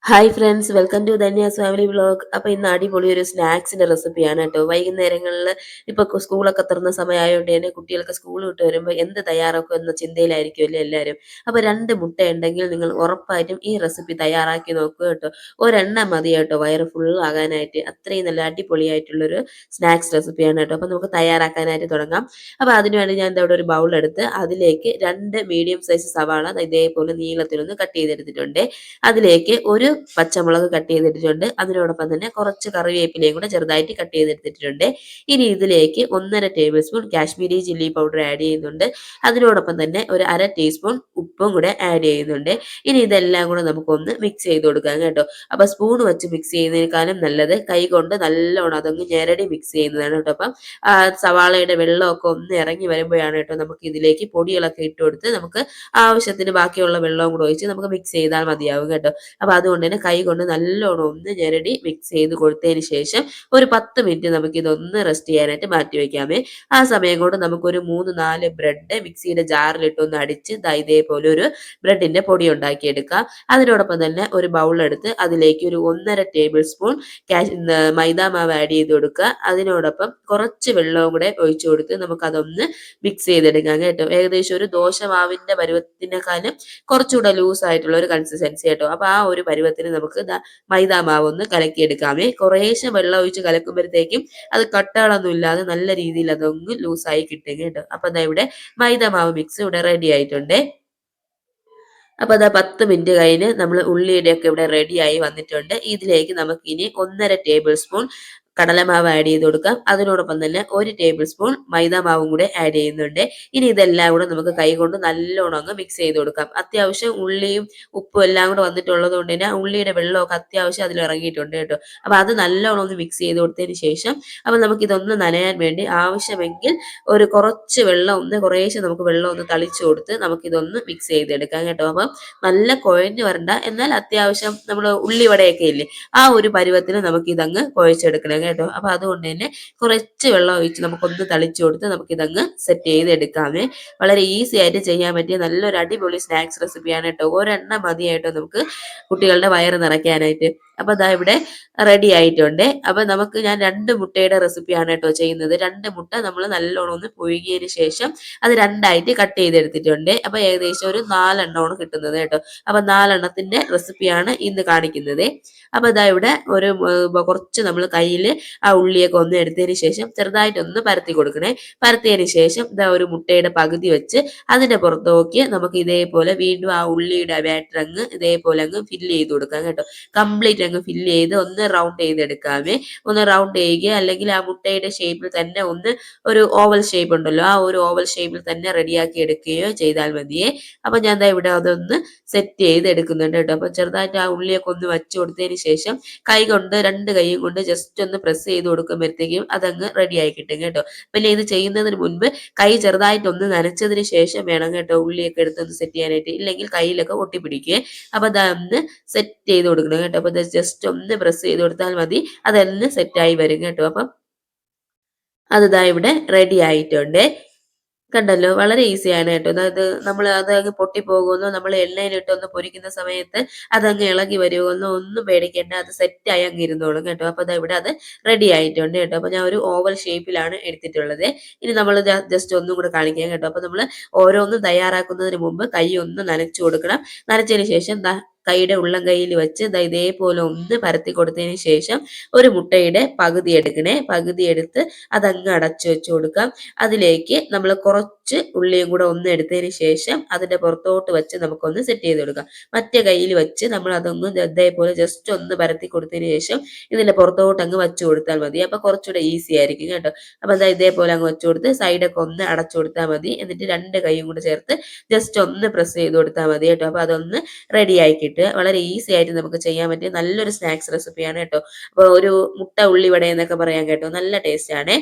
Hi friends, welcome to Dhanya's family vlog. അപ്പോൾ ഇന്ന് അടിപൊളി ഒരു സ്നാക്സിന്റെ റെസിപ്പിയാണ് കേട്ടോ. വൈകുന്നേരങ്ങളിൽ ഇപ്പോൾ സ്കൂളൊക്കെ തുറന്ന സമയമായതുകൊണ്ട് തന്നെ കുട്ടികൾക്ക് സ്കൂൾ വിട്ട് വരുമ്പോൾ എന്ത് തയ്യാറാക്കും എന്ന ചിന്തയിലായിരിക്കുമല്ലോ എല്ലാവരും. അപ്പോൾ 2 മുട്ട ഉണ്ടെങ്കിൽ നിങ്ങൾ ഉറപ്പായിട്ടും ഈ റെസിപ്പി തയ്യാറാക്കി നോക്കുക കേട്ടോ. ഒരെണ്ണം മതി കേട്ടോ വയറ് ഫുൾ ആകാനായിട്ട്. അത്രയും നല്ല അടിപൊളിയായിട്ടുള്ളൊരു സ്നാക്സ് റെസിപ്പിയാണ് കേട്ടോ. അപ്പോൾ നമുക്ക് തയ്യാറാക്കാനായിട്ട് തുടങ്ങാം. അപ്പോൾ അതിനുവേണ്ടി ഞാൻ ഇവിടെ ഒരു ബൗൾ എടുത്ത് അതിലേക്ക് 2 മീഡിയം സൈസ് സവാള ഇതേപോലെ നീളത്തിലൊന്ന് കട്ട് ചെയ്തെടുത്തിട്ടുണ്ട്. അതിലേക്ക് ഒരു പച്ചമുളക് കട്ട് ചെയ്തിട്ടുണ്ട്. അതിനോടൊപ്പം തന്നെ കുറച്ച് കറിവേപ്പിലയും കൂടെ ചെറുതായിട്ട് കട്ട് ചെയ്തെടുത്തിട്ടുണ്ട്. ഇനി ഇതിലേക്ക് 1.5 table spoon Kashmiri chilli powder add ചെയ്യുന്നുണ്ട്. അതിനോടൊപ്പം തന്നെ ഒരു 1/2 ടീസ്പൂൺ ഉപ്പും കൂടെ ആഡ് ചെയ്യുന്നുണ്ട്. ഇനി ഇതെല്ലാം കൂടെ നമുക്കൊന്ന് മിക്സ് ചെയ്ത് കൊടുക്കാം കേട്ടോ. അപ്പോൾ സ്പൂൺ വെച്ച് മിക്സ് ചെയ്യുന്നതിനേക്കാളും നല്ലത് കൈ കൊണ്ട് നല്ലോണം അതങ്ങ് ഞെരടി മിക്സ് ചെയ്യുന്നതാണ് കേട്ടോ. അപ്പം സവാളയുടെ വെള്ളമൊക്കെ ഒന്ന് ഇറങ്ങി വരുമ്പോഴാണ് കേട്ടോ നമുക്ക് ഇതിലേക്ക് പൊടികളൊക്കെ ഇട്ട് കൊടുത്ത് നമുക്ക് ആവശ്യത്തിന് ബാക്കിയുള്ള വെള്ളവും കൂടെ ഒഴിച്ച് നമുക്ക് മിക്സ് ചെയ്താൽ മതിയാവും കേട്ടോ. അപ്പോൾ അതുകൊണ്ട് തന്നെ കൈ കൊണ്ട് നല്ലോണം ഒന്ന് ഞെരടി മിക്സ് ചെയ്ത് കൊടുത്തതിന് ശേഷം ഒരു 10 മിനിറ്റ് നമുക്ക് ഇതൊന്ന് റെസ്റ്റ് ചെയ്യാനായിട്ട് മാറ്റി വെക്കാമേ. ആ സമയം കൊണ്ട് നമുക്കൊരു 3-4 ബ്രെഡ് മിക്സിയുടെ ജാറിലിട്ടൊന്ന് അടിച്ച് ഇതേപോലെ ഒരു ബ്രെഡിന്റെ പൊടി ഉണ്ടാക്കിയെടുക്കാം. അതിനോടൊപ്പം തന്നെ ഒരു ബൗൾ എടുത്ത് അതിലേക്ക് ഒരു 1.5 ടേബിൾ സ്പൂൺ മൈദാ മാവ് ആഡ് ചെയ്ത് കൊടുക്കുക. അതിനോടൊപ്പം കുറച്ച് വെള്ളവും കൂടെ ഒഴിച്ചു കൊടുത്ത് നമുക്കതൊന്ന് മിക്സ് ചെയ്തെടുക്കാം കേട്ടോ. ഏകദേശം ഒരു ദോശമാവിന്റെ പരുവത്തിനെക്കാളും കുറച്ചുകൂടെ ലൂസ് ആയിട്ടുള്ള ഒരു കൺസിസ്റ്റൻസി കേട്ടോ. അപ്പോൾ ആ ഒരു പരുവത്തിന് നമുക്ക് മൈദാ മാവ് ഒന്ന് കലക്കിയെടുക്കാമേ. കുറേശ്ശെ വെള്ളം ഒഴിച്ച് കലക്കുമ്പോഴത്തേക്കും അത് കട്ടകളൊന്നും ഇല്ലാതെ നല്ല രീതിയിൽ അതൊന്ന് ലൂസായി കിട്ടും കേട്ടോ. അപ്പോൾ ഇവിടെ മൈദാ മാവ് മിക്സ് ഇവിടെ റെഡി ആയിട്ടുണ്ട്. അപ്പോൾ 10 മിനിറ്റ് കഴിഞ്ഞ് നമ്മൾ ഉള്ളിയുടെയൊക്കെ ഇവിടെ റെഡിയായി വന്നിട്ടുണ്ട്. ഇതിലേക്ക് നമുക്കിനി 1.5 ടേബിൾ സ്പൂൺ കടലമാവ് ആഡ് ചെയ്ത് കൊടുക്കാം. അതിനോടൊപ്പം തന്നെ 1 ടേബിൾ സ്പൂൺ മൈദാ മാവും കൂടെ ആഡ് ചെയ്യുന്നുണ്ട്. ഇനി ഇതെല്ലാം കൂടെ നമുക്ക് കൈകൊണ്ട് നല്ലോണം അങ്ങ് മിക്സ് ചെയ്ത് കൊടുക്കാം. അത്യാവശ്യം ഉള്ളിയും ഉപ്പും എല്ലാം കൂടെ വന്നിട്ടുള്ളത് കൊണ്ട് തന്നെ ഉള്ളിയുടെ വെള്ളമൊക്കെ അത്യാവശ്യം അതിൽ ഇറങ്ങിയിട്ടുണ്ട് കേട്ടോ. അപ്പോൾ അത് നല്ലോണം ഒന്ന് മിക്സ് ചെയ്ത് കൊടുത്തതിന് ശേഷം അപ്പോൾ നമുക്കിതൊന്ന് നനയാൻ വേണ്ടി ആവശ്യമെങ്കിൽ ഒരു കുറച്ച് വെള്ളം കുറേശ്ശെ നമുക്ക് വെള്ളം ഒന്ന് തളിച്ചു കൊടുത്ത് നമുക്കിതൊന്ന് മിക്സ് ചെയ്തെടുക്കാം കേട്ടോ. അപ്പം നല്ല കുഴഞ്ഞു വരണ്ട, എന്നാൽ അത്യാവശ്യം നമ്മൾ ഉള്ളിവടയൊക്കെ ഇല്ലേ ആ ഒരു പരുവത്തിന് നമുക്കിതങ്ങ് കുഴച്ചെടുക്കണം കേട്ടോ. അപ്പോൾ അതുകൊണ്ട് തന്നെ കുറച്ച് വെള്ളം ഒഴിച്ച് നമുക്കൊന്ന് തളിച്ചു കൊടുത്ത് നമുക്കിതങ്ങ് സെറ്റ് ചെയ്തെടുക്കാമേ. വളരെ ഈസി ആയിട്ട് ചെയ്യാൻ പറ്റിയ നല്ലൊരു അടിപൊളി സ്നാക്സ് റെസിപ്പിയാണ് കേട്ടോ. ഒരെണ്ണം മതിയായിട്ടോ നമുക്ക് കുട്ടികളുടെ വയറ് നിറയ്ക്കാനായിട്ട്. അപ്പോൾ ഇവിടെ റെഡി ആയിട്ടുണ്ട്. അപ്പോൾ ഞാൻ 2 മുട്ടയുടെ റെസിപ്പിയാണ് കേട്ടോ ചെയ്യുന്നത്. 2 മുട്ട നമ്മൾ നല്ലോണം ഒന്ന് പുഴുകിയതിന് ശേഷം അത് രണ്ടായിട്ട് കട്ട് ചെയ്തെടുത്തിട്ടുണ്ട്. അപ്പോൾ ഏകദേശം ഒരു 4 എണ്ണമാണ് കിട്ടുന്നത് കേട്ടോ. അപ്പോൾ 4 എണ്ണത്തിന്റെ റെസിപ്പിയാണ് ഇന്ന് കാണിക്കുന്നത്. അപ്പോൾ ഇവിടെ ഒരു കുറച്ച് നമ്മൾ കയ്യിൽ ആ ഉള്ളിയൊക്കെ ഒന്ന് എടുത്തതിന് ശേഷം ചെറുതായിട്ടൊന്ന് പരത്തി കൊടുക്കണേ. പരത്തിയതിന് ശേഷം ഒരു മുട്ടയുടെ പകുതി വെച്ച് അതിന്റെ പുറത്ത് നോക്കി നമുക്ക് ഇതേപോലെ വീണ്ടും ആ ഉള്ളിയുടെ ബാറ്റർ ഇതേപോലെ അങ്ങ് ഫില്ല് ചെയ്ത് കൊടുക്കാം കേട്ടോ. കംപ്ലീറ്റ് അങ്ങ് ഫില്ല് ചെയ്ത് ഒന്ന് റൗണ്ട് ചെയ്തെടുക്കാമേ. ഒന്ന് റൗണ്ട് ചെയ്യുക, അല്ലെങ്കിൽ ആ മുട്ടയുടെ ഷേപ്പിൽ തന്നെ ഒരു ഓവൽ ഷേപ്പ് ഉണ്ടല്ലോ ആ ഒരു ഓവൽ ഷേപ്പിൽ തന്നെ റെഡിയാക്കി എടുക്കുകയോ ചെയ്താൽ മതിയേ. അപ്പൊ ഞാൻ ഇവിടെ അതൊന്ന് സെറ്റ് ചെയ്ത് എടുക്കുന്നുണ്ട് കേട്ടോ. അപ്പൊ ചെറുതായിട്ട് ആ ഉള്ളിയൊക്കെ ഒന്ന് വച്ചു കൊടുത്തതിന് ശേഷം കൈ കൊണ്ട് 2 കൈയും കൊണ്ട് ജസ്റ്റ് ഒന്ന് പ്രസ് ചെയ്ത് കൊടുക്കുമ്പോഴത്തേക്കും അതങ്ങ് റെഡി ആയി കിട്ടും കേട്ടോ. പിന്നെ ഇത് ചെയ്യുന്നതിന് മുൻപ് കൈ ചെറുതായിട്ടൊന്ന് നനച്ചതിന് ശേഷം വേണം കേട്ടോ ഉള്ളിയൊക്കെ എടുത്തൊന്ന് സെറ്റ് ചെയ്യാനായിട്ട്, ഇല്ലെങ്കിൽ കയ്യിലൊക്കെ ഒട്ടിപ്പിടിക്കുക. അപ്പൊ അതൊന്ന് സെറ്റ് ചെയ്ത് കൊടുക്കണം കേട്ടോ. അപ്പൊ ജസ്റ്റ് ഒന്ന് പ്രസ് ചെയ്ത് കൊടുത്താൽ മതി, അതൊന്ന് സെറ്റായി വരും കേട്ടോ. അപ്പം അത് ഇവിടെ റെഡി ആയിട്ടുണ്ട്. കണ്ടല്ലോ, വളരെ ഈസിയാണ് കേട്ടോ. അതായത് അതങ്ങ് പൊട്ടിപ്പോകുമെന്നോ നമ്മൾ എണ്ണയിലിട്ടൊന്ന് പൊരിക്കുന്ന സമയത്ത് അതങ്ങ് ഇളകി വരുമെന്നോ ഒന്നും പേടിക്കേണ്ട. അത് സെറ്റായി അങ്ങ് ഇരുന്നോളും കേട്ടോ. അപ്പോൾ ഇവിടെ അത് റെഡി ആയിട്ടുണ്ട് കേട്ടോ. അപ്പോൾ ഞാൻ ഒരു ഓവൽ ഷേപ്പിലാണ് എടുത്തിട്ടുള്ളത്. ഇനി നമ്മൾ ജസ്റ്റ് ഒന്നും കൂടെ കാണിക്കാം കേട്ടോ. അപ്പോൾ നമ്മൾ ഓരോന്നും തയ്യാറാക്കുന്നതിന് മുമ്പ് കൈ ഒന്ന് നനച്ചു കൊടുക്കണം. നനച്ചതിന് ശേഷം കൈയുടെ ഉള്ളം കൈയിൽ വെച്ച് ഇതേപോലെ ഒന്ന് പരത്തി കൊടുത്തതിന് ശേഷം ഒരു മുട്ടയുടെ പകുതി എടുക്കണേ. പകുതി എടുത്ത് അതങ്ങ് അടച്ചു വെച്ച് കൊടുക്കാം. അതിലേക്ക് നമ്മൾ കുറച്ച് ഉള്ളിയും കൂടെ ഒന്ന് എടുത്തതിന് ശേഷം അതിന്റെ പുറത്തോട്ട് വെച്ച് നമുക്കൊന്ന് സെറ്റ് ചെയ്ത് കൊടുക്കാം. മറ്റേ കയ്യിൽ വെച്ച് നമ്മൾ അതൊന്ന് ഇതേപോലെ ജസ്റ്റ് ഒന്ന് പരത്തി കൊടുത്തതിന് ശേഷം ഇതിന്റെ പുറത്തോട്ട് അങ്ങ് വെച്ചു കൊടുത്താൽ മതി. അപ്പൊ കുറച്ചുകൂടെ ഈസി ആയിരിക്കും കേട്ടോ. അപ്പൊ ഇതേപോലെ അങ്ങ് വെച്ചു കൊടുത്ത് സൈഡൊക്കെ ഒന്ന് അടച്ചു കൊടുത്താൽ മതി. എന്നിട്ട് 2 കൈയും കൂടെ ചേർത്ത് ജസ്റ്റ് ഒന്ന് പ്രസ് ചെയ്ത് കൊടുത്താൽ മതി കേട്ടോ. അപ്പൊ അതൊന്ന് റെഡി ആക്കി കിട്ടുക. വളരെ ഈസി ആയിട്ട് നമുക്ക് ചെയ്യാൻ പറ്റിയ നല്ലൊരു സ്നാക്സ് റെസിപ്പിയാണ് കേട്ടോ. അപ്പോൾ ഒരു മുട്ട ഉള്ളിവട എന്നൊക്കെ പറയാൻ കേട്ടോ, നല്ല ടേസ്റ്റ് ആണ്.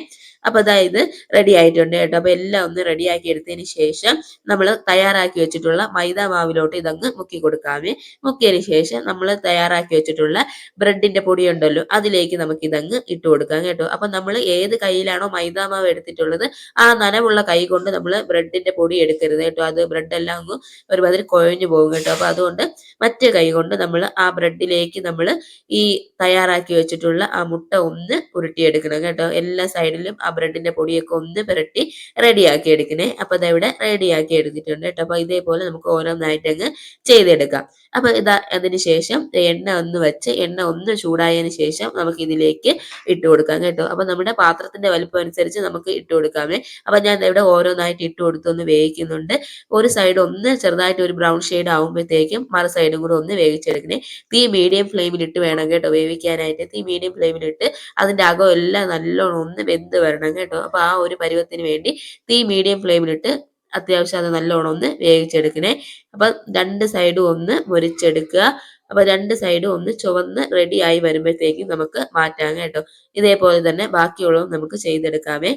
അപ്പൊ ഇത് റെഡി ആയിട്ടുണ്ട് കേട്ടോ. അപ്പൊ എല്ലാം ഒന്ന് റെഡിയാക്കി എടുത്തതിന് ശേഷം നമ്മൾ തയ്യാറാക്കി വെച്ചിട്ടുള്ള മൈദാ മാവിലോട്ട് ഇതങ്ങ് മുക്കി കൊടുക്കാമേ. മുക്കിയതിന് ശേഷം നമ്മൾ തയ്യാറാക്കി വെച്ചിട്ടുള്ള ബ്രെഡിന്റെ പൊടി ഉണ്ടല്ലോ അതിലേക്ക് നമുക്ക് ഇതങ്ങ് ഇട്ട് കൊടുക്കാം കേട്ടോ. അപ്പൊ നമ്മൾ ഏത് കയ്യിലാണോ മൈദാ മാവ് എടുത്തിട്ടുള്ളത് ആ നനവുള്ള കൈ കൊണ്ട് നമ്മൾ ബ്രെഡിന്റെ പൊടി എടുക്കരുത് കേട്ടോ. അത് ബ്രെഡ് എല്ലാം ഒരുമാതിരി കുഴഞ്ഞു പോകും കേട്ടോ. അപ്പൊ അതുകൊണ്ട് മറ്റേ കൈകൊണ്ട് നമ്മള് ആ ബ്രെഡിലേക്ക് നമ്മള് ഈ തയ്യാറാക്കി വെച്ചിട്ടുള്ള ആ മുട്ട ഒന്ന് ഉരുട്ടിയെടുക്കണം കേട്ടോ. എല്ലാ സൈഡിലും ആ ബ്രെഡിന്റെ പൊടിയൊക്കെ ഒന്ന് പുരട്ടി റെഡിയാക്കി എടുക്കണേ. അപ്പൊ ദാ ഇവിടെ റെഡിയാക്കി എടുത്തിട്ടുണ്ട് കേട്ടോ. അപ്പൊ ഇതേപോലെ നമുക്ക് ഓരോന്നായിട്ടങ്ങ് ചെയ്തെടുക്കാം. അപ്പൊ ഇതാ അതിന് ശേഷം എണ്ണ ഒന്ന് വെച്ച് എണ്ണ ഒന്ന് ചൂടായതിന് ശേഷം നമുക്ക് ഇതിലേക്ക് ഇട്ട് കൊടുക്കാം കേട്ടോ. അപ്പൊ നമ്മുടെ പാത്രത്തിന്റെ വലിപ്പം അനുസരിച്ച് നമുക്ക് ഇട്ട് കൊടുക്കാമേ. അപ്പൊ ഞാൻ ദാ ഇവിടെ ഓരോന്നായിട്ട് ഇട്ട് കൊടുത്ത് ഒന്ന് വേവിക്കുന്നുണ്ട്. ഒരു സൈഡ് ഒന്ന് ചെറുതായിട്ട് ഒരു ബ്രൗൺ ഷെയ്ഡ് ആവുമ്പോഴത്തേക്കും മറു സൈഡും കൂടെ ഒന്ന് വേവിച്ചെടുക്കണേ. തീ മീഡിയം ഫ്ലെയിമിലിട്ട് വേണം കേട്ടോ വേവിക്കാനായിട്ട്. തീ മീഡിയം ഫ്ലെയിമിലിട്ട് അതിന്റെ അകം എല്ലാം നല്ലോണം ഒന്ന് വെന്ത് വരണം കേട്ടോ. അപ്പൊ ആ ഒരു പരുവത്തിന് വേണ്ടി തീ മീഡിയം ഫ്ലെയിമിലിട്ട് അത്യാവശ്യം അത് നല്ലോണം ഒന്ന് വേവിച്ചെടുക്കണേ. അപ്പൊ രണ്ട് സൈഡും ഒന്ന് മൊരിച്ചെടുക്കുക. അപ്പൊ രണ്ട് സൈഡും ഒന്ന് ചുവന്ന് റെഡി ആയി വരുമ്പോഴത്തേക്കും നമുക്ക് മാറ്റാം കേട്ടോ. ഇതേപോലെ തന്നെ ബാക്കിയുള്ളതും നമുക്ക് ചെയ്തെടുക്കാമേ.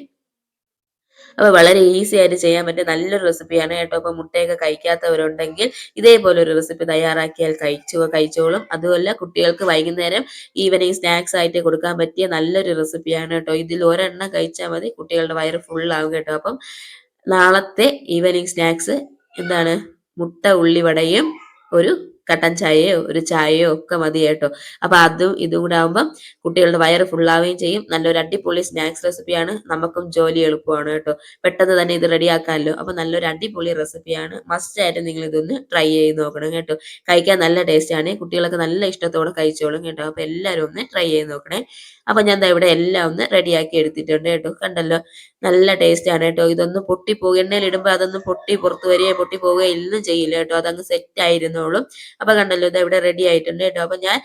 അപ്പൊ വളരെ ഈസി ആയിട്ട് ചെയ്യാൻ പറ്റിയ നല്ലൊരു റെസിപ്പിയാണ് കേട്ടോ. അപ്പൊ മുട്ടയൊക്കെ കഴിക്കാത്തവരുണ്ടെങ്കിൽ ഇതേപോലെ ഒരു റെസിപ്പി തയ്യാറാക്കിയാൽ കഴിച്ചോളും. അതുമല്ല കുട്ടികൾക്ക് വൈകുന്നേരം ഈവനിങ് സ്നാക്സ് ആയിട്ട് കൊടുക്കാൻ പറ്റിയ നല്ലൊരു റെസിപ്പിയാണ് കേട്ടോ. ഇതിൽ ഒരെണ്ണം കഴിച്ചാൽ മതി, കുട്ടികളുടെ വയറ് ഫുൾ ആവും കേട്ടോ. അപ്പം നാളത്തെ ഈവനിങ് സ്നാക്സ് എന്താണ്? മുട്ട ഉള്ളിവടയും ഒരു കട്ടൻ ചായയോ ഒരു ചായയോ ഒക്കെ മതി കേട്ടോ. അപ്പൊ അതും ഇതും കൂടെ ആകുമ്പം കുട്ടികളുടെ വയറ് ഫുള്ളാവുകയും ചെയ്യും. നല്ലൊരു അടിപൊളി സ്നാക്സ് റെസിപ്പിയാണ്. നമുക്കും ജോലി എളുപ്പമാണ് കേട്ടോ. പെട്ടെന്ന് തന്നെ ഇത് റെഡിയാക്കാമല്ലോ. അപ്പൊ നല്ലൊരു അടിപൊളി റെസിപ്പിയാണ്. മസ്റ്റ് ആയിട്ട് നിങ്ങൾ ഇതൊന്ന് ട്രൈ ചെയ്ത് നോക്കണം കേട്ടോ. കഴിക്കാൻ നല്ല ടേസ്റ്റ് ആണ്. കുട്ടികളൊക്കെ നല്ല ഇഷ്ടത്തോടെ കഴിച്ചോളും കേട്ടോ. അപ്പൊ എല്ലാവരും ഒന്ന് ട്രൈ ചെയ്ത് നോക്കണേ. അപ്പൊ ഞാൻ ദാ ഇവിടെ എല്ലാം ഒന്ന് റെഡിയാക്കി എടുത്തിട്ടുണ്ട് കേട്ടോ. കണ്ടല്ലോ, നല്ല ടേസ്റ്റ് ആണ് കേട്ടോ. ഇതൊന്നും പൊട്ടിപ്പോകുക, എണ്ണയിലിടുമ്പോൾ അതൊന്നും പൊട്ടി പുറത്ത് വരികയോ പൊട്ടി പോവുകയോ എല്ലാം ചെയ്യില്ല കേട്ടോ. അതങ്ങ് സെറ്റ് ആയിരുന്നോളും. അപ്പൊ കണ്ടല്ലോ, ഇത് ഇവിടെ റെഡി ആയിട്ടുണ്ട് കേട്ടോ. അപ്പൊ ഞാൻ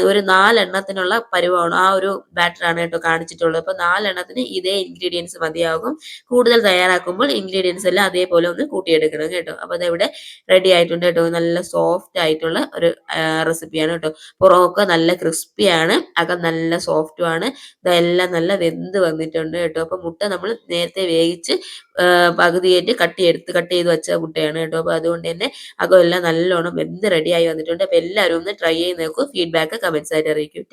ഒരു 4 എണ്ണത്തിനുള്ള പരുവമാണ്, ആ ഒരു ബാറ്ററാണ് കേട്ടോ കാണിച്ചിട്ടുള്ളത്. അപ്പൊ 4 എണ്ണത്തിന് ഇതേ ഇൻഗ്രീഡിയൻസ് മതിയാകും. കൂടുതൽ തയ്യാറാക്കുമ്പോൾ ഇൻഗ്രീഡിയൻസ് എല്ലാം അതേപോലെ ഒന്ന് കൂട്ടിയെടുക്കണം കേട്ടോ. അപ്പൊ അതിവിടെ റെഡി ആയിട്ടുണ്ട് കേട്ടോ. നല്ല സോഫ്റ്റ് ആയിട്ടുള്ള ഒരു റെസിപ്പിയാണ് കേട്ടോ. പുറമൊക്കെ നല്ല ക്രിസ്പിയാണ്, അകം നല്ല സോഫ്റ്റും ആണ്. ഇതെല്ലാം നല്ല വെന്ത് വന്നിട്ടുണ്ട് കേട്ടോ. അപ്പൊ മുട്ട നമ്മൾ നേരത്തെ വേവിച്ച് പകുതിയായിട്ട് കട്ട് ചെയ്ത് വെച്ച മുട്ടയാണ് കേട്ടോ. അപ്പൊ അതുകൊണ്ട് തന്നെ അകം എല്ലാം നല്ലോണം വെന്ത് റെഡിയായി വന്നിട്ടുണ്ട്. അപ്പൊ എല്ലാവരും ഒന്ന് ട്രൈ ചെയ്ത് നോക്കൂ. ഫീഡ്ബാക്ക് കമന്റ്സ് ആയിട്ട് അറിയിക്കും.